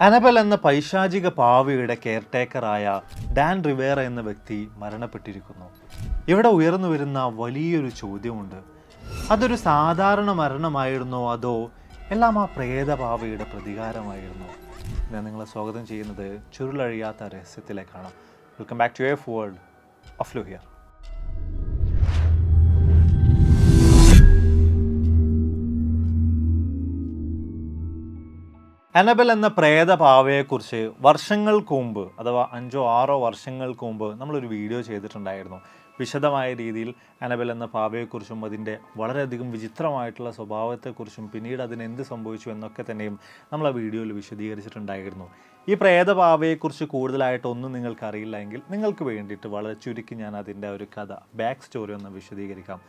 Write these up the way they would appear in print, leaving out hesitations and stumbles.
അനബൽ എന്ന പൈശാചിക പാവയുടെ കെയർടേക്കറായ Dan Riviera എന്ന വ്യക്തി മരണപ്പെട്ടിരിക്കുന്നു. ഇവിടെ ഉയർന്നു വരുന്ന വലിയൊരു ചോദ്യമുണ്ട്. അതൊരു സാധാരണ മരണമായിരുന്നോ അതോ എല്ലാം ആ പ്രേതപാവയുടെ പ്രതികാരമായിരുന്നോ? ഞാൻ നിങ്ങളെ സ്വാഗതം ചെയ്യുന്നത് ചുരുളഴിയാത്ത രഹസ്യത്തിലേക്കാണ്. Welcome back to F world of ലൂഹിയർ. അനബൽ എന്ന പ്രേതപാവയെക്കുറിച്ച് വർഷങ്ങൾക്ക് മുമ്പ്, അഥവാ 5-6 വർഷങ്ങൾക്ക് മുമ്പ് നമ്മളൊരു വീഡിയോ ചെയ്തിട്ടുണ്ടായിരുന്നു. വിശദമായ രീതിയിൽ അനബൽ എന്ന പാവയെക്കുറിച്ചും അതിൻ്റെ വളരെയധികം വിചിത്രമായിട്ടുള്ള സ്വഭാവത്തെക്കുറിച്ചും പിന്നീട് അതിന് എന്ത് സംഭവിച്ചു എന്നൊക്കെ തന്നെയും നമ്മൾ ആ വീഡിയോയിൽ വിശദീകരിച്ചിട്ടുണ്ടായിരുന്നു. ഈ പ്രേതപാവയെക്കുറിച്ച് കൂടുതലായിട്ടൊന്നും നിങ്ങൾക്കറിയില്ല എങ്കിൽ നിങ്ങൾക്ക് വേണ്ടിയിട്ട് വളരെ ചുരുക്കി ഞാൻ അതിൻ്റെ ഒരു കഥ, ബാക്ക് സ്റ്റോറി ഒന്ന് വിശദീകരിക്കാം.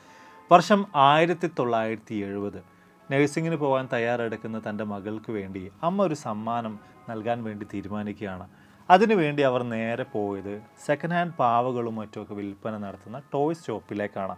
വർഷം 1970. നഴ്സിങ്ങിന് പോകാൻ തയ്യാറെടുക്കുന്ന തൻ്റെ മകൾക്ക് വേണ്ടി അമ്മ ഒരു സമ്മാനം നൽകാൻ വേണ്ടി തീരുമാനിക്കുകയാണ്. അതിനുവേണ്ടി അവർ നേരെ പോയത് സെക്കൻഡ് ഹാൻഡ് പാവകളും മറ്റുമൊക്കെ വിൽപ്പന നടത്തുന്ന ടോയ്സ് ഷോപ്പിലേക്കാണ്.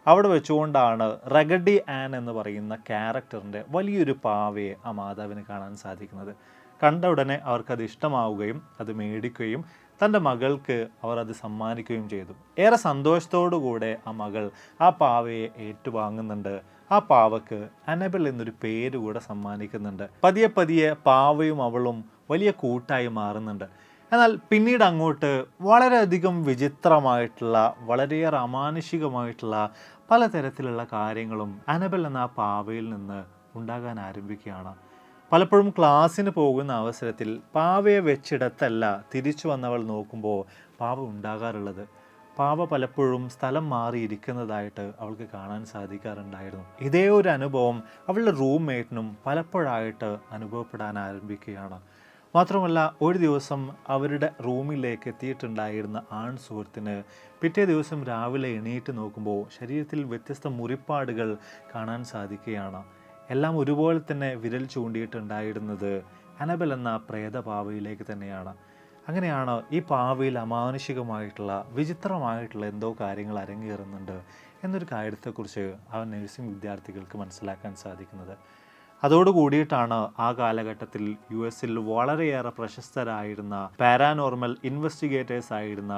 അവിടെ വെച്ചുകൊണ്ടാണ് റഗഡി ആൻ എന്ന് പറയുന്ന ക്യാരക്ടറിൻ്റെ വലിയൊരു പാവയെ ആ മാതാവിന് കാണാൻ സാധിക്കുന്നത്. കണ്ട ഉടനെ അവർക്കത് ഇഷ്ടമാവുകയും അത് മേടിക്കുകയും തൻ്റെ മകൾക്ക് അവർ അത് സമ്മാനിക്കുകയും ചെയ്തു. ഏറെ സന്തോഷത്തോടുകൂടെ ആ മകൾ ആ പാവയെ ഏറ്റുവാങ്ങുന്നുണ്ട്. ആ പാവക്ക് അനബൽ എന്നൊരു പേര് കൂടെ സമ്മാനിക്കുന്നുണ്ട്. പതിയെ പതിയെ പാവയും അവളും വലിയ കൂട്ടായി മാറുന്നുണ്ട്. എന്നാൽ പിന്നീട് അങ്ങോട്ട് വളരെയധികം വിചിത്രമായിട്ടുള്ള, വളരെയേറെ അമാനുഷികമായിട്ടുള്ള പലതരത്തിലുള്ള കാര്യങ്ങളും അനബൽ എന്ന ആ പാവയിൽ നിന്ന് ഉണ്ടാകാൻ ആരംഭിക്കുകയാണ്. പലപ്പോഴും ക്ലാസ്സിന് പോകുന്ന അവസരത്തിൽ പാവയെ വെച്ചിടത്തല്ല തിരിച്ചു വന്നവൾ നോക്കുമ്പോൾ പാവ ഉണ്ടാകാറുള്ളത്. പാവ പലപ്പോഴും സ്ഥലം മാറിയിരിക്കുന്നതായിട്ട് അവൾക്ക് കാണാൻ സാധിക്കാറുണ്ടായിരുന്നു. ഇതേ ഒരു അനുഭവം അവളുടെ റൂംമേറ്റിനും പലപ്പോഴായിട്ട് അനുഭവപ്പെടാൻ ആരംഭിക്കുകയാണ്. മാത്രമല്ല, ഒരു ദിവസം അവരുടെ റൂമിലേക്ക് എത്തിയിട്ടുണ്ടായിരുന്ന ആൺ സുഹൃത്തിന് പിറ്റേ ദിവസം രാവിലെ എണീറ്റ് നോക്കുമ്പോൾ ശരീരത്തിൽ വ്യത്യസ്ത മുറിപ്പാടുകൾ കാണാൻ സാധിക്കുകയാണ്. എല്ലാം ഒരുപോലെ തന്നെ വിരൽ ചൂണ്ടിയിട്ടുണ്ടായിരുന്നത് അനബൽ എന്ന പ്രേതപാവയിലേക്ക് തന്നെയാണ്. അങ്ങനെയാണ് ഈ പാവയിൽ അമാനുഷികമായിട്ടുള്ള, വിചിത്രമായിട്ടുള്ള എന്തോ കാര്യങ്ങൾ അരങ്ങേറുന്നുണ്ട് എന്നൊരു കാര്യത്തെക്കുറിച്ച് ആ നഴ്സിംഗ് വിദ്യാർത്ഥികൾക്ക് മനസ്സിലാക്കാൻ സാധിക്കുന്നത്. അതോടുകൂടിയിട്ടാണ് ആ കാലഘട്ടത്തിൽ US-ൽ വളരെയേറെ പ്രശസ്തരായിരുന്ന പാരാനോർമൽ ഇൻവെസ്റ്റിഗേറ്റേഴ്സ് ആയിരുന്ന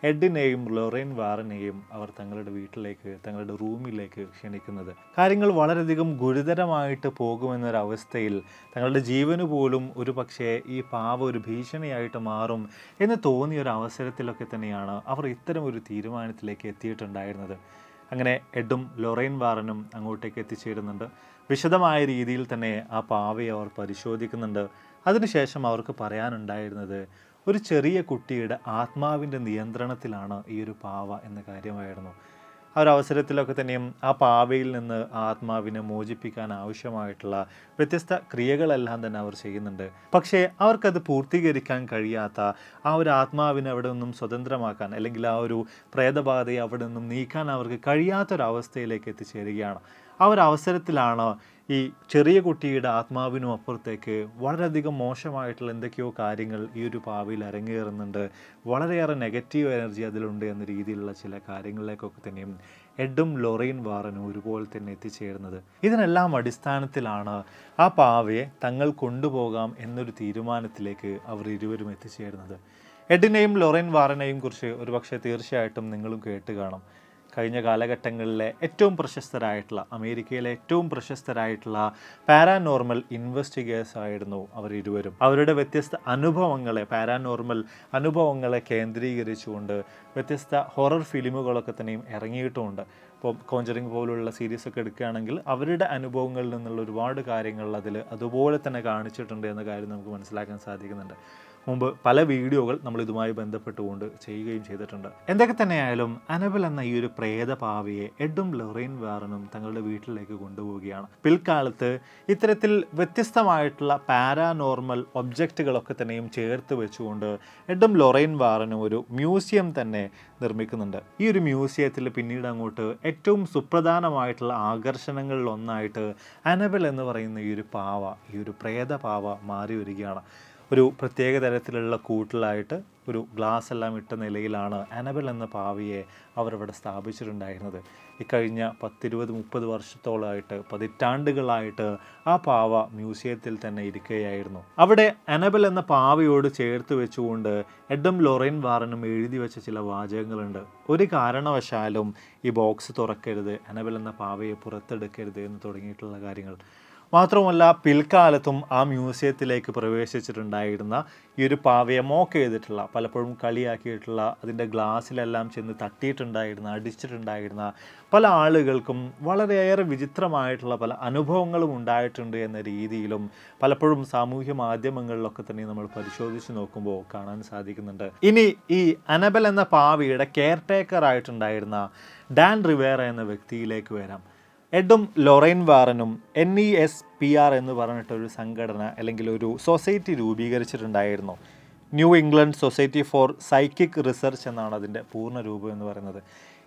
എഡിനെയും ലൊറൈൻ വാറനെയും അവർ തങ്ങളുടെ വീട്ടിലേക്ക്, തങ്ങളുടെ റൂമിലേക്ക് ക്ഷണിക്കുന്നത്. കാര്യങ്ങൾ വളരെയധികം ഗുരുതരമായിട്ട് പോകുമെന്നൊരവസ്ഥയിൽ, തങ്ങളുടെ ജീവന് പോലും ഒരു പക്ഷേ ഈ പാവ ഒരു ഭീഷണിയായിട്ട് മാറും എന്ന് തോന്നിയ ഒരു അവസരത്തിലൊക്കെ തന്നെയാണ് അവർ ഇത്തരം ഒരു തീരുമാനത്തിലേക്ക് എത്തിയിട്ടുണ്ടായിരുന്നത്. അങ്ങനെ എഡും ലൊറൈൻ വാറനും അങ്ങോട്ടേക്ക് എത്തിച്ചേരുന്നുണ്ട്. വിശദമായ രീതിയിൽ തന്നെ ആ പാവയെ അവർ പരിശോധിക്കുന്നുണ്ട്. അതിനുശേഷം അവർക്ക് പറയാനുണ്ടായിരുന്നത് ഒരു ചെറിയ കുട്ടിയുടെ ആത്മാവിൻ്റെ നിയന്ത്രണത്തിലാണ് ഈ ഒരു പാവ എന്ന കാര്യമായിരുന്നു. ആ ഒരു അവസരത്തിലൊക്കെ തന്നെയും ആ പാവയിൽ നിന്ന് ആത്മാവിനെ മോചിപ്പിക്കാൻ ആവശ്യമായിട്ടുള്ള വ്യത്യസ്ത ക്രിയകളെല്ലാം തന്നെ അവർ ചെയ്യുന്നുണ്ട്. പക്ഷേ അവർക്കത് പൂർത്തീകരിക്കാൻ കഴിയാത്ത, ആ ഒരു ആത്മാവിനെ അവിടെ നിന്നും സ്വതന്ത്രമാക്കാൻ, അല്ലെങ്കിൽ ആ ഒരു പ്രേതബാധയെ അവിടെ നിന്നും നീക്കാൻ അവർക്ക് കഴിയാത്തൊരവസ്ഥയിലേക്ക് എത്തിച്ചേരുകയാണ്. ആ ഒരു അവസരത്തിലാണ് ഈ ചെറിയ കുട്ടിയുടെ ആത്മാവിനും അപ്പുറത്തേക്ക് വളരെയധികം മോശമായിട്ടുള്ള എന്തൊക്കെയോ കാര്യങ്ങൾ ഈ ഒരു പാവയിൽ അരങ്ങേറുന്നുണ്ട്, വളരെയേറെ നെഗറ്റീവ് എനർജി അതിലുണ്ട് എന്ന രീതിയിലുള്ള ചില കാര്യങ്ങളിലേക്കൊക്കെ തന്നെയും എഡും ലൊറൈൻ വാറനും ഒരുപോലെ തന്നെ എത്തിച്ചേരുന്നത്. ഇതിനെല്ലാം അടിസ്ഥാനത്തിലാണ് ആ പാവയെ തങ്ങൾ കൊണ്ടുപോകാം എന്നൊരു തീരുമാനത്തിലേക്ക് അവർ ഇരുവരും എത്തിച്ചേരുന്നത്. എഡിനെയും ലൊറൈൻ വാറനെയും കുറിച്ച് ഒരുപക്ഷെ തീർച്ചയായിട്ടും നിങ്ങളും കേട്ട് കാണും. കഴിഞ്ഞ കാലഘട്ടങ്ങളിലെ ഏറ്റവും പ്രശസ്തരായിട്ടുള്ള, അമേരിക്കയിലെ ഏറ്റവും പ്രശസ്തരായിട്ടുള്ള പാരാനോർമൽ ഇൻവെസ്റ്റിഗേറ്റേഴ്സ് ആയിരുന്നു അവർ ഇരുവരും. അവരുടെ വ്യത്യസ്ത അനുഭവങ്ങളെ, പാരാനോർമൽ അനുഭവങ്ങളെ കേന്ദ്രീകരിച്ചുകൊണ്ട് വ്യത്യസ്ത ഹൊറർ ഫിലിമുകളൊക്കെ തന്നെയും ഇറങ്ങിയിട്ടുമുണ്ട്. ഇപ്പോൾ കോഞ്ചറിങ് പോലുള്ള സീരീസൊക്കെ എടുക്കുകയാണെങ്കിൽ അവരുടെ അനുഭവങ്ങളിൽ നിന്നുള്ള ഒരുപാട് കാര്യങ്ങൾ അതിൽ അതുപോലെ തന്നെ കാണിച്ചിട്ടുണ്ട് എന്ന കാര്യം നമുക്ക് മനസ്സിലാക്കാൻ സാധിക്കുന്നുണ്ട്. മുമ്പ് പല വീഡിയോകൾ നമ്മൾ ഇതുമായി ബന്ധപ്പെട്ടുകൊണ്ട് ചെയ്യുകയും ചെയ്തിട്ടുണ്ട്. എന്തൊക്കെ തന്നെയായാലും അനബൽ എന്ന ഈ ഒരു പ്രേതപാവയെ എഡും ലൊറൈൻ വാറനും തങ്ങളുടെ വീട്ടിലേക്ക് കൊണ്ടുപോവുകയാണ്. പിൽക്കാലത്ത് ഇത്തരത്തിൽ വ്യത്യസ്തമായിട്ടുള്ള പാരാനോർമൽ ഒബ്ജക്റ്റുകളൊക്കെ തന്നെയും ചേർത്ത് വെച്ചുകൊണ്ട് എഡും ലൊറൈൻ വാറനും ഒരു മ്യൂസിയം തന്നെ നിർമ്മിക്കുന്നുണ്ട്. ഈ ഒരു മ്യൂസിയത്തിൽ പിന്നീട് അങ്ങോട്ട് ഏറ്റവും സുപ്രധാനമായിട്ടുള്ള ആകർഷണങ്ങളിൽ ഒന്നായിട്ട് അനബൽ എന്ന് പറയുന്ന ഈ ഒരു പാവ, ഈ ഒരു പ്രേതപാവ മാറി വരികയാണ്. ഒരു പ്രത്യേക തരത്തിലുള്ള കൂട്ടിലായിട്ട് ഒരു ഗ്ലാസ് എല്ലാം ഇട്ട നിലയിലാണ് അനബൽ എന്ന പാവയെ അവരവിടെ സ്ഥാപിച്ചിട്ടുണ്ടായിരുന്നത്. ഇക്കഴിഞ്ഞ 10-20-30 വർഷത്തോളമായിട്ട്, പതിറ്റാണ്ടുകളായിട്ട് ആ പാവ മ്യൂസിയത്തിൽ തന്നെ ഇരിക്കുകയായിരുന്നു. അവിടെ അനബൽ എന്ന പാവയോട് ചേർത്ത് വെച്ചുകൊണ്ട് എഡം ലൊറൈൻ വാറനും എഴുതി വെച്ച ചില വാചകങ്ങളുണ്ട്. ഒരു കാരണവശാലും ഈ ബോക്സ് തുറക്കരുത്, അനബൽ എന്ന പാവയെ പുറത്തെടുക്കരുത് എന്ന് തുടങ്ങിയിട്ടുള്ള കാര്യങ്ങൾ. മാത്രമല്ല, പിൽക്കാലത്തും ആ മ്യൂസിയത്തിലേക്ക് പ്രവേശിച്ചിട്ടുണ്ടായിരുന്ന ഈ ഒരു പാവയെ മോക്ക് ചെയ്തിട്ടുള്ള, പലപ്പോഴും കളിയാക്കിയിട്ടുള്ള, അതിൻ്റെ ഗ്ലാസ്സിലെല്ലാം ചെന്ന് തട്ടിയിട്ടുണ്ടായിരുന്ന, അടിച്ചിട്ടുണ്ടായിരുന്ന പല ആളുകൾക്കും വളരെയേറെ വിചിത്രമായിട്ടുള്ള പല അനുഭവങ്ങളും ഉണ്ടായിട്ടുണ്ട് എന്ന രീതിയിലും പലപ്പോഴും സാമൂഹ്യ മാധ്യമങ്ങളിലൊക്കെ തന്നെ നമ്മൾ പരിശോധിച്ച് നോക്കുമ്പോൾ കാണാൻ സാധിക്കുന്നുണ്ട്. ഇനി ഈ അനബൽ എന്ന പാവയുടെ കെയർ ടേക്കർ ആയിട്ടുണ്ടായിരുന്ന ഡാൻ റിവേറ എന്ന വ്യക്തിയിലേക്ക് വരാം. എഡും ലൊറൈൻ വാറനും NESPR എന്ന് പറഞ്ഞിട്ടൊരു സംഘടന അല്ലെങ്കിൽ ഒരു സൊസൈറ്റി രൂപീകരിച്ചിട്ടുണ്ടായിരുന്നു. New England society for psychic research എന്നാണ് അതിൻ്റെ പൂർണ്ണ രൂപം എന്ന് പറയുന്നത്.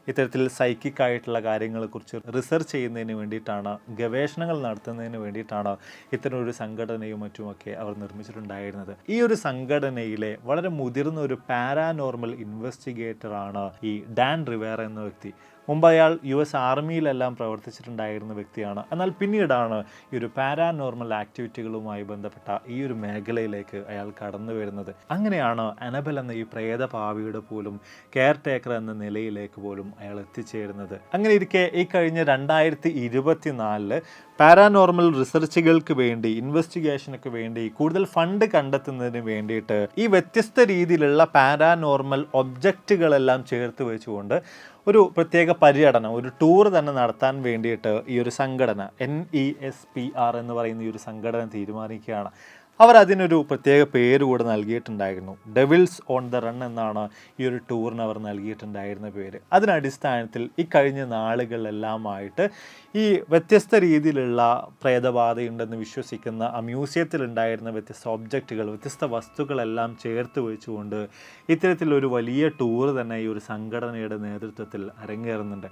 ഇത്തരത്തിൽ സൈക്കിക് ആയിട്ടുള്ള കാര്യങ്ങളെക്കുറിച്ച് റിസർച്ച് ചെയ്യുന്നതിന് വേണ്ടിയിട്ടാണ്, ഗവേഷണങ്ങൾ നടത്തുന്നതിന് വേണ്ടിയിട്ടാണ് ഇത്തരമൊരു സംഘടനയും മറ്റുമൊക്കെ അവർ നിർമ്മിച്ചിട്ടുണ്ടായിരുന്നത്. ഈ ഒരു സംഘടനയിലെ വളരെ മുതിർന്ന ഒരു പാരാനോർമൽ ഇൻവെസ്റ്റിഗേറ്ററാണ് ഈ ഡാൻ റിവേറ എന്ന വ്യക്തി. മുമ്പ് അയാൾ US ആർമിയിലെല്ലാം പ്രവർത്തിച്ചിട്ടുണ്ടായിരുന്ന വ്യക്തിയാണ്. എന്നാൽ പിന്നീടാണ് ഈ ഒരു പാരാനോർമൽ ആക്ടിവിറ്റികളുമായി ബന്ധപ്പെട്ട ഈ ഒരു മേഖലയിലേക്ക് അയാൾ കടന്നു വരുന്നത്. അങ്ങനെയാണ് അനബൽ എന്ന ഈ പ്രേതപാവിയുടെ പോലും കെയർ ടേക്കർ എന്ന നിലയിലേക്ക് പോലും അയാൾ എത്തിച്ചേരുന്നത്. അങ്ങനെ ഇരിക്കെ ഈ കഴിഞ്ഞ 2024 പാരാനോർമൽ റിസർച്ചുകൾക്ക് വേണ്ടി, ഇൻവെസ്റ്റിഗേഷനൊക്കെ വേണ്ടി കൂടുതൽ ഫണ്ട് കണ്ടെത്തുന്നതിന് വേണ്ടിയിട്ട് ഈ വ്യത്യസ്ത രീതിയിലുള്ള പാരാനോർമൽ ഒബ്ജക്റ്റുകളെല്ലാം ചേർത്ത് വെച്ചുകൊണ്ട് ഒരു പ്രത്യേക പര്യടനം, ഒരു ടൂർ തന്നെ നടത്താൻ വേണ്ടിയിട്ട് ഈ ഒരു സംഘടന NESPR എന്ന് പറയുന്ന ഈ ഒരു സംഘടന തീരുമാനിക്കുകയാണ്. അവർ അതിനൊരു പ്രത്യേക പേര് കൂടെ നൽകിയിട്ടുണ്ടായിരുന്നു. ഡെവിൾസ് ഓൺ ദ റൺ എന്നാണ് ഈ ഒരു ടൂറിന് അവർ നൽകിയിട്ടുണ്ടായിരുന്ന പേര്. അതിനടിസ്ഥാനത്തിൽ ഈ കഴിഞ്ഞ നാളുകളിലെല്ലാമായിട്ട് ഈ വ്യത്യസ്ത രീതിയിലുള്ള പ്രേതബാധയുണ്ടെന്ന് വിശ്വസിക്കുന്ന ആ മ്യൂസിയത്തിൽ ഉണ്ടായിരുന്ന വ്യത്യസ്ത ഒബ്ജക്റ്റുകൾ, വ്യത്യസ്ത വസ്തുക്കളെല്ലാം ചേർത്ത് വെച്ചുകൊണ്ട് ഇത്തരത്തിലൊരു വലിയ ടൂർ തന്നെ ഈ ഒരു സംഘടനയുടെ നേതൃത്വത്തിൽ അരങ്ങേറുന്നുണ്ട്.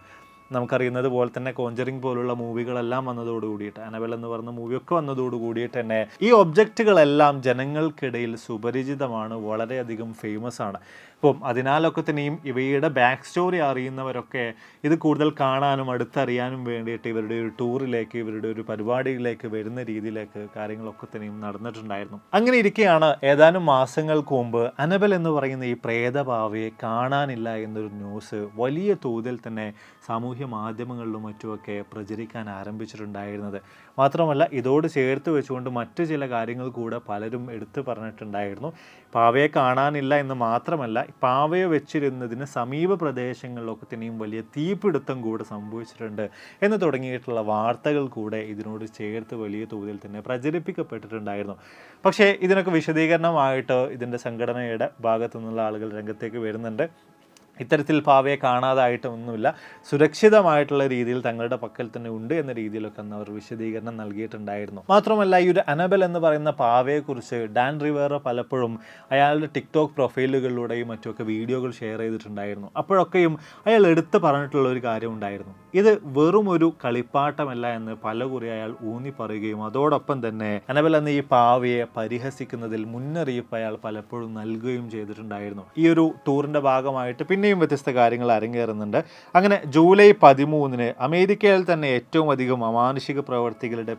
നമുക്കറിയുന്നത് പോലെ തന്നെ കോഞ്ചറിങ് പോലുള്ള മൂവികളെല്ലാം വന്നതോടുകൂടിയിട്ട്, അനബൽ എന്ന് പറയുന്ന മൂവിയൊക്കെ വന്നതോടുകൂടിയിട്ട് തന്നെ ഈ ഒബ്ജക്റ്റുകളെല്ലാം ജനങ്ങൾക്കിടയിൽ സുപരിചിതമാണ്, വളരെയധികം ഫേമസ് ആണ്. അപ്പം അതിനാലൊക്കെ തന്നെയും ഇവയുടെ ബാക്ക് സ്റ്റോറി അറിയുന്നവരൊക്കെ ഇത് കൂടുതൽ കാണാനും അടുത്തറിയാനും വേണ്ടിയിട്ട് ഇവരുടെ ഒരു ടൂറിലേക്ക്, ഇവരുടെ ഒരു പരിപാടിയിലേക്ക് വരുന്ന രീതിയിലേക്ക് കാര്യങ്ങളൊക്കെ തന്നെയും നടന്നിട്ടുണ്ടായിരുന്നു. അങ്ങനെ ഇരിക്കെയാണ് ഏതാനും മാസങ്ങൾക്ക് മുമ്പ് അനബൽ എന്ന് പറയുന്ന ഈ പ്രേതപാവയെ കാണാനില്ല എന്നൊരു ന്യൂസ് വലിയ തോതിൽ തന്നെ സാമൂഹ്യ മാധ്യമങ്ങളിലും മറ്റുമൊക്കെ പ്രചരിക്കാൻ ആരംഭിച്ചിട്ടുണ്ടായിരുന്നത്. മാത്രമല്ല, ഇതോട് ചേർത്ത് വെച്ചുകൊണ്ട് മറ്റു ചില കാര്യങ്ങൾ കൂടെ പലരും എടുത്തു പറഞ്ഞിട്ടുണ്ടായിരുന്നു. പാവയെ കാണാനില്ല എന്ന് മാത്രമല്ല, പാവയെ വെച്ചിരുന്നതിന് സമീപ പ്രദേശങ്ങളിലൊക്കെ തന്നെയും വലിയ തീപിടുത്തം കൂടെ സംഭവിച്ചിട്ടുണ്ട് എന്ന് തുടങ്ങിയിട്ടുള്ള വാർത്തകൾ കൂടെ ഇതിനോട് ചേർത്ത് വലിയ തോതിൽ തന്നെ പ്രചരിപ്പിക്കപ്പെട്ടിട്ടുണ്ടായിരുന്നു. പക്ഷേ ഇതിനൊക്കെ വിശദീകരണമായിട്ട് ഇതിൻ്റെ സംഘടനയുടെ ഭാഗത്തു നിന്നുള്ള ആളുകൾ രംഗത്തേക്ക് വരുന്നുണ്ട്. ഇത്തരത്തിൽ പാവയെ കാണാതായിട്ടൊന്നുമില്ല, സുരക്ഷിതമായിട്ടുള്ള രീതിയിൽ തങ്ങളുടെ പക്കൽ തന്നെ ഉണ്ട് എന്ന രീതിയിലൊക്കെ അന്ന് അവർ വിശദീകരണം നൽകിയിട്ടുണ്ടായിരുന്നു. മാത്രമല്ല, ഈ ഒരു അനബൽ എന്ന് പറയുന്ന പാവയെക്കുറിച്ച് ഡാൻ റിവേറ പലപ്പോഴും അയാളുടെ ടിക്ടോക്ക് പ്രൊഫൈലുകളിലൂടെയും മറ്റുമൊക്കെ വീഡിയോകൾ ഷെയർ ചെയ്തിട്ടുണ്ടായിരുന്നു. അപ്പോഴൊക്കെയും അയാൾ എടുത്ത് പറഞ്ഞിട്ടുള്ള ഒരു കാര്യം ഉണ്ടായിരുന്നു. ഇത് വെറും ഒരു കളിപ്പാട്ടമല്ല എന്ന് പലകുറി അയാൾ ഊന്നി പറയുകയും അതോടൊപ്പം തന്നെ അനബൽ എന്ന ഈ പാവയെ പരിഹസിക്കുന്നതിൽ മുന്നറിയിപ്പ് അയാൾ പലപ്പോഴും നൽകുകയും ചെയ്തിട്ടുണ്ടായിരുന്നു. ഈ ഒരു ടൂറിൻ്റെ ഭാഗമായിട്ട് പിന്നെയും വ്യത്യസ്ത കാര്യങ്ങൾ അരങ്ങേറുന്നുണ്ട്. അങ്ങനെ ജൂലൈ 13 അമേരിക്കയിൽ തന്നെ ഏറ്റവും അധികം അമാനുഷിക പ്രവർത്തികളുടെ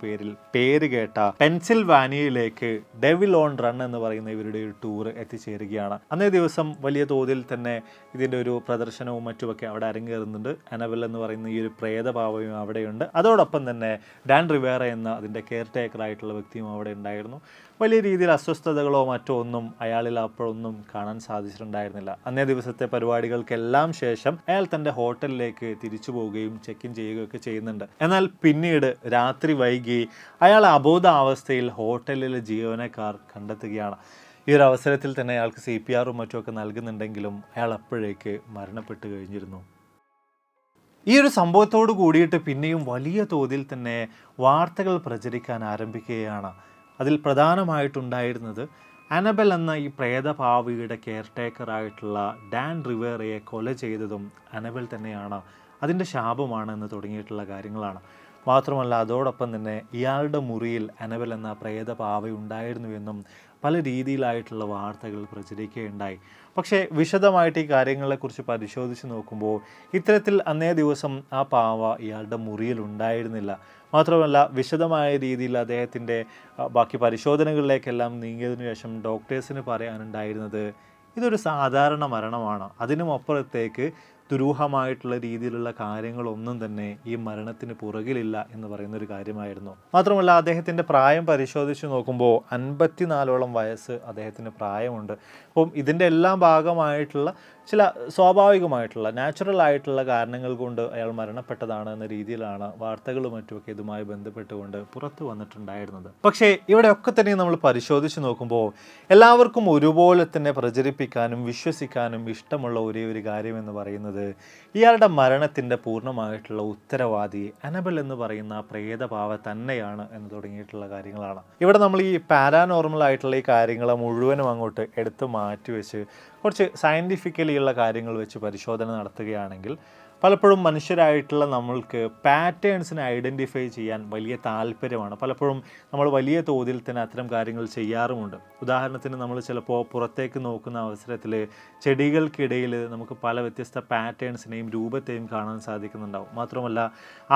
പേര് കേട്ട പെൻസിൽവാനിയയിലേക്ക് ഡെവിൾ ഓൺ റൺ എന്ന് പറയുന്ന ഇവരുടെ ഒരു ടൂർ എത്തിച്ചേരുകയാണ്. അന്നേ ദിവസം വലിയ തോതിൽ തന്നെ ഇതിൻ്റെ ഒരു പ്രദർശനവും മറ്റുമൊക്കെ അവിടെ അരങ്ങേറുന്നുണ്ട്. അനബൽ എന്ന് പറയുന്ന ഈ ഒരു പ്രേതഭാവയും അവിടെയുണ്ട്. അതോടൊപ്പം തന്നെ ഡാൻ റിവേറ എന്ന അതിൻ്റെ കെയർ ടേക്കർ ആയിട്ടുള്ള വ്യക്തിയും അവിടെ ഉണ്ടായിരുന്നു. വലിയ രീതിയിൽ അസ്വസ്ഥതകളോ മറ്റോ ഒന്നും അയാളിൽ അപ്പോഴൊന്നും കാണാൻ സാധിച്ചിട്ടുണ്ടായിരുന്നില്ല. അന്നേ ദിവസത്തെ പരിപാടികൾക്കെല്ലാം ശേഷം അയാൾ തൻ്റെ ഹോട്ടലിലേക്ക് തിരിച്ചു പോവുകയും ചെക്ക് ഇൻ ചെയ്യുകയൊക്കെ ചെയ്യുന്നുണ്ട്. എന്നാൽ പിന്നീട് രാത്രി വൈകി അയാൾ അബോധാവസ്ഥയിൽ ഹോട്ടലിലെ ജീവനക്കാർ കണ്ടെത്തുകയാണ്. ഈ ഒരു അവസരത്തിൽ തന്നെ അയാൾക്ക് CPRും മറ്റുമൊക്കെ നൽകുന്നുണ്ടെങ്കിലും അയാൾ അപ്പോഴേക്ക് മരണപ്പെട്ടു കഴിഞ്ഞിരുന്നു. ഈ ഒരു സംഭവത്തോട് കൂടിയിട്ട് പിന്നെയും വലിയ തോതിൽ തന്നെ വാർത്തകൾ പ്രചരിക്കാൻ ആരംഭിക്കുകയാണ്. അതിൽ പ്രധാനമായിട്ടുണ്ടായിരുന്നത് അനബൽ എന്ന ഈ പ്രേതഭാവിയുടെ കെയർ ടേക്കറായിട്ടുള്ള ഡാൻ റിവേറയെ കൊല ചെയ്തതും അനബൽ തന്നെയാണ്, അതിൻ്റെ ശാപമാണ് എന്ന് തുടങ്ങിയിട്ടുള്ള കാര്യങ്ങളാണ്. മാത്രമല്ല, അതോടൊപ്പം തന്നെ ഇയാളുടെ മുറിയിൽ അനബൽ എന്ന പ്രേതപാവ ഉണ്ടായിരുന്നു എന്നും പല രീതിയിലായിട്ടുള്ള വാർത്തകൾ പ്രചരിക്കുകയുണ്ടായി. പക്ഷേ വിശദമായിട്ട് ഈ കാര്യങ്ങളെക്കുറിച്ച് പരിശോധിച്ച് നോക്കുമ്പോൾ ഇത്തരത്തിൽ അന്നേ ദിവസം ആ പാവ ഇയാളുടെ മുറിയിൽ ഉണ്ടായിരുന്നില്ല. മാത്രമല്ല വിശദമായ രീതിയിൽ അദ്ദേഹത്തിൻ്റെ ബാക്കി പരിശോധനകളിലേക്കെല്ലാം നീങ്ങിയതിനു ശേഷം ഡോക്ടേഴ്സിന് പറയാനുണ്ടായിരുന്നത് ഇതൊരു സാധാരണ മരണമാണ്, അതിനും അപ്പുറത്തേക്ക് ദുരൂഹമായിട്ടുള്ള രീതിയിലുള്ള കാര്യങ്ങളൊന്നും തന്നെ ഈ മരണത്തിന് പുറകിലില്ല എന്ന് പറയുന്നൊരു കാര്യമായിരുന്നു. മാത്രമല്ല അദ്ദേഹത്തിൻ്റെ പ്രായം പരിശോധിച്ച് നോക്കുമ്പോൾ 54ഓളം വയസ്സ് അദ്ദേഹത്തിന് പ്രായമുണ്ട്. അപ്പം ഇതിൻ്റെ എല്ലാം ഭാഗമായിട്ടുള്ള ചില സ്വാഭാവികമായിട്ടുള്ള നാച്ചുറൽ ആയിട്ടുള്ള കാരണങ്ങൾ കൊണ്ട് അയാൾ മരണപ്പെട്ടതാണ് എന്ന രീതിയിലാണ് വാർത്തകളും മറ്റുമൊക്കെ ഇതുമായി ബന്ധപ്പെട്ടുകൊണ്ട് പുറത്തു വന്നിട്ടുണ്ടായിരുന്നത്. പക്ഷേ ഇവിടെയൊക്കെ തന്നെ നമ്മൾ പരിശോധിച്ച് നോക്കുമ്പോൾ എല്ലാവർക്കും ഒരുപോലെ തന്നെ പ്രചരിപ്പിക്കാനും വിശ്വസിക്കാനും ഇഷ്ടമുള്ള ഒരേ ഒരു കാര്യം എന്ന് പറയുന്നത് ഇയാളുടെ മരണത്തിൻ്റെ പൂർണ്ണമായിട്ടുള്ള ഉത്തരവാദി അനബൽ എന്ന് പറയുന്ന പ്രേതപാവ തന്നെയാണ് എന്ന് തുടങ്ങിയിട്ടുള്ള കാര്യങ്ങളാണ്. ഇവിടെ നമ്മൾ ഈ പാരാനോർമൽ ആയിട്ടുള്ള ഈ കാര്യങ്ങളെ മുഴുവനും അങ്ങോട്ട് എടുത്ത് മാറ്റിവെച്ച് കുറച്ച് സയൻറ്റിഫിക്കലി ഉള്ള കാര്യങ്ങൾ വെച്ച് പരിശോധന നടത്തുകയാണെങ്കിൽ പലപ്പോഴും മനുഷ്യരായിട്ടുള്ള നമ്മൾക്ക് പാറ്റേൺസിനെ ഐഡൻറ്റിഫൈ ചെയ്യാൻ വലിയ താല്പര്യമാണ്. പലപ്പോഴും നമ്മൾ വലിയ തോതിൽ തന്നെ അത്തരം കാര്യങ്ങൾ ചെയ്യാറുമുണ്ട്. ഉദാഹരണത്തിന് നമ്മൾ ചിലപ്പോൾ പുറത്തേക്ക് നോക്കുന്ന അവസരത്തിൽ ചെടികൾക്കിടയിൽ നമുക്ക് പല വ്യത്യസ്ത പാറ്റേൺസിനെയും രൂപത്തെയും കാണാൻ സാധിക്കുന്നുണ്ടാവും. മാത്രമല്ല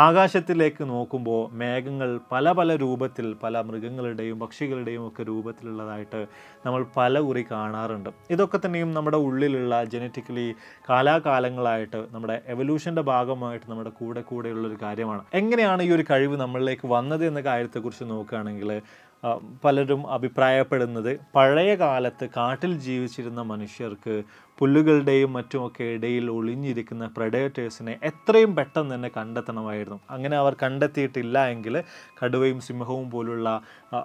ആകാശത്തിലേക്ക് നോക്കുമ്പോൾ മേഘങ്ങൾ പല പല രൂപത്തിൽ പല മൃഗങ്ങളുടെയും പക്ഷികളുടെയും ഒക്കെ രൂപത്തിലുള്ളതായിട്ട് നമ്മൾ പല കുറി കാണാറുണ്ട്. ഇതൊക്കെ തന്നെയും നമ്മുടെ ഉള്ളിലുള്ള ജനറ്റിക്കലി കാലാകാലങ്ങളായിട്ട് നമ്മുടെ എവല്യൂഷൻ്റെ ഭാഗമായിട്ട് നമ്മുടെ കൂടെയുള്ളൊരു കാര്യമാണ്. എങ്ങനെയാണ് ഈ ഒരു കഴിവ് നമ്മളിലേക്ക് വന്നത് എന്ന കാര്യത്തെക്കുറിച്ച് നോക്കുകയാണെങ്കിൽ പലരും അഭിപ്രായപ്പെടുന്നത് പഴയ കാലത്ത് കാട്ടിൽ ജീവിച്ചിരുന്ന മനുഷ്യർക്ക് പുല്ലുകളുടെയും മറ്റുമൊക്കെ ഇടയിൽ ഒളിഞ്ഞിരിക്കുന്ന പ്രെഡേറ്റേഴ്സിനെ എത്രയും പെട്ടെന്ന് തന്നെ കണ്ടെത്തണമായിരുന്നു. അങ്ങനെ അവർ കണ്ടെത്തിയിട്ടില്ല എങ്കിൽ കടുവയും സിംഹവും പോലുള്ള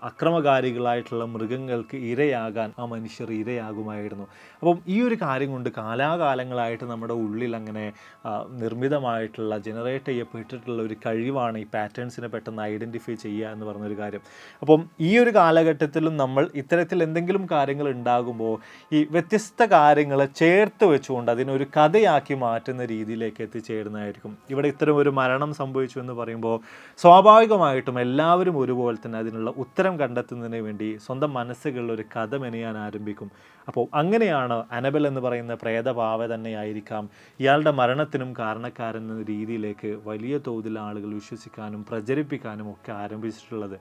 അക്രമകാരികളായിട്ടുള്ള മൃഗങ്ങൾക്ക് ഇരയാകാൻ ആ മനുഷ്യർ ഇരയാകുമായിരുന്നു. അപ്പം ഈ ഒരു കാര്യം കൊണ്ട് കാലാകാലങ്ങളായിട്ട് നമ്മുടെ ഉള്ളിൽ അങ്ങനെ നിർമ്മിതമായിട്ടുള്ള ജനറേറ്റ് ചെയ്യപ്പെട്ടിട്ടുള്ള ഒരു കഴിവാണ് ഈ പാറ്റേൺസിനെ പെട്ടെന്ന് ഐഡൻറ്റിഫൈ ചെയ്യുക എന്ന് പറഞ്ഞൊരു കാര്യം. അപ്പം ഈ ഒരു കാലഘട്ടത്തിലും നമ്മൾ ഇത്തരത്തിൽ എന്തെങ്കിലും കാര്യങ്ങൾ ഉണ്ടാകുമ്പോൾ ഈ വ്യത്യസ്ത കാര്യങ്ങൾ ചേർത്ത് വെച്ചുകൊണ്ട് അതിനൊരു കഥയാക്കി മാറ്റുന്ന രീതിയിലേക്ക് എത്തിച്ചേരുന്നതായിരിക്കും. ഇവിടെ ഇത്തരം ഒരു മരണം സംഭവിച്ചു എന്ന് പറയുമ്പോൾ സ്വാഭാവികമായിട്ടും എല്ലാവരും ഒരുപോലെ തന്നെ അതിനുള്ള ഉത്തരം കണ്ടെത്തുന്നതിന് വേണ്ടി സ്വന്തം മനസ്സുകളിൽ ഒരു കഥ മെനയാൻ ആരംഭിക്കും. അപ്പോൾ അങ്ങനെയാണ് അനബൽ എന്ന് പറയുന്ന പ്രേതപാവ തന്നെയായിരിക്കാം ഇയാളുടെ മരണത്തിനും കാരണക്കാരൻ എന്ന രീതിയിലേക്ക് വലിയ തോതിൽ ആളുകൾ വിശ്വസിക്കാനും പ്രചരിപ്പിക്കാനും ഒക്കെ ആരംഭിച്ചിട്ടുള്ളത്.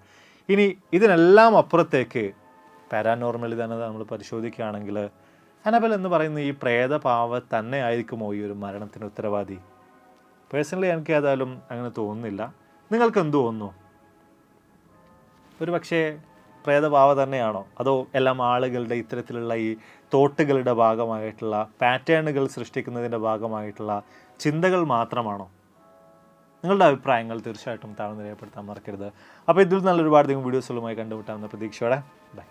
ഇനി ഇതിനെല്ലാം അപ്പുറത്തേക്ക് പാരാനോർമലി തന്നെ നമ്മൾ പരിശോധിക്കുകയാണെങ്കിൽ അനബൽ എന്ന് പറയുന്ന ഈ പ്രേതപാവ തന്നെ ആയിരിക്കുമോ ഈ ഒരു മരണത്തിന് ഉത്തരവാദി? പേഴ്സണലി എനിക്ക് ഏതായാലും അങ്ങനെ തോന്നുന്നില്ല. നിങ്ങൾക്ക് എന്ത് തോന്നുന്നു? ഒരു പക്ഷേ പ്രേതപാവ തന്നെയാണോ, അതോ എല്ലാം ആളുകളുടെ ഇത്തരത്തിലുള്ള ഈ തോട്ടുകളുടെ ഭാഗമായിട്ടുള്ള പാറ്റേണുകൾ സൃഷ്ടിക്കുന്നതിൻ്റെ ഭാഗമായിട്ടുള്ള ചിന്തകൾ മാത്രമാണോ? നിങ്ങളുടെ അഭിപ്രായങ്ങൾ തീർച്ചയായിട്ടും താഴെ രേഖപ്പെടുത്താൻ മറക്കരുത്. അപ്പോൾ ഇതിൽ നല്ലൊരുപാട് വീഡിയോസുകളുമായി കണ്ടുമുട്ടാമെന്ന പ്രതീക്ഷയോടെ ബൈ.